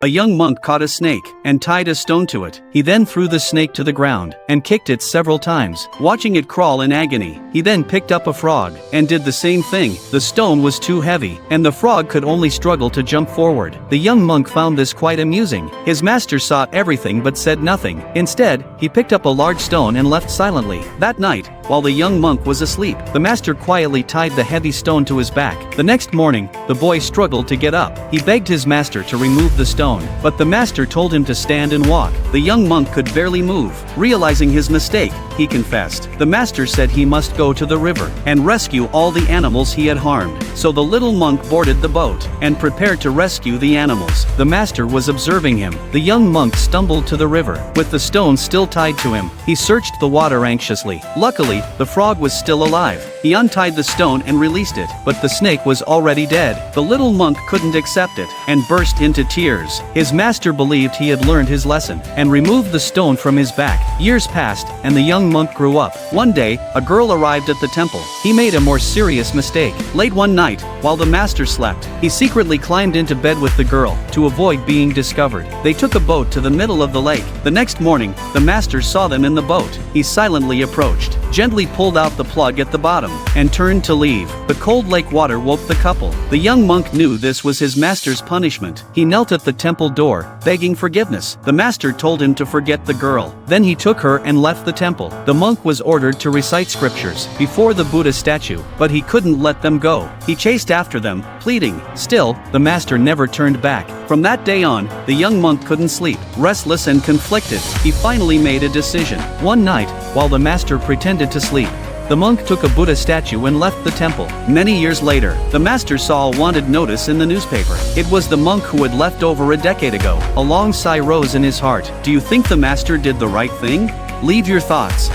A young monk caught a snake and tied a stone to it. He then threw the snake to the ground and kicked it several times, watching it crawl in agony. He then picked up a frog and did the same thing. The stone was too heavy, and the frog could only struggle to jump forward. The young monk found this quite amusing. His master saw everything but said nothing. Instead, he picked up a large stone and left silently. That night, while the young monk was asleep, the master quietly tied the heavy stone to his back. The next morning, the boy struggled to get up. He begged his master to remove the stone, but the master told him to stand and walk. The young monk could barely move. Realizing his mistake, he confessed. The master said he must go to the river and rescue all the animals he had harmed. So the little monk boarded the boat and prepared to rescue the animals. The master was observing him. The young monk stumbled to the river, with the stone still tied to him. He searched the water anxiously. Luckily, the frog was still alive. He untied the stone and released it, but the snake was already dead. The little monk couldn't accept it and burst into tears. His master believed he had learned his lesson and removed the stone from his back. Years passed, and the young monk grew up. One day, a girl arrived at the temple. He made a more serious mistake. Late one night, while the master slept, he secretly climbed into bed with the girl to avoid being discovered. They took a boat to the middle of the lake. The next morning, the master saw them in the boat. He silently approached, gently pulled out the plug at the bottom, and turned to leave. The cold lake water woke the couple. The young monk knew this was his master's punishment. He knelt at the temple door, begging forgiveness. The master told him to forget the girl. Then he took her and left the temple. The monk was ordered to recite scriptures before the Buddha statue, but he couldn't let them go. He chased after them, pleading. Still, the master never turned back. From that day on, the young monk couldn't sleep. Restless and conflicted, he finally made a decision. One night, while the master pretended to sleep, the monk took a Buddha statue and left the temple. Many years later, the master saw a wanted notice in the newspaper. It was the monk who had left over a decade ago. A long sigh rose in his heart. Do you think the master did the right thing? Leave your thoughts.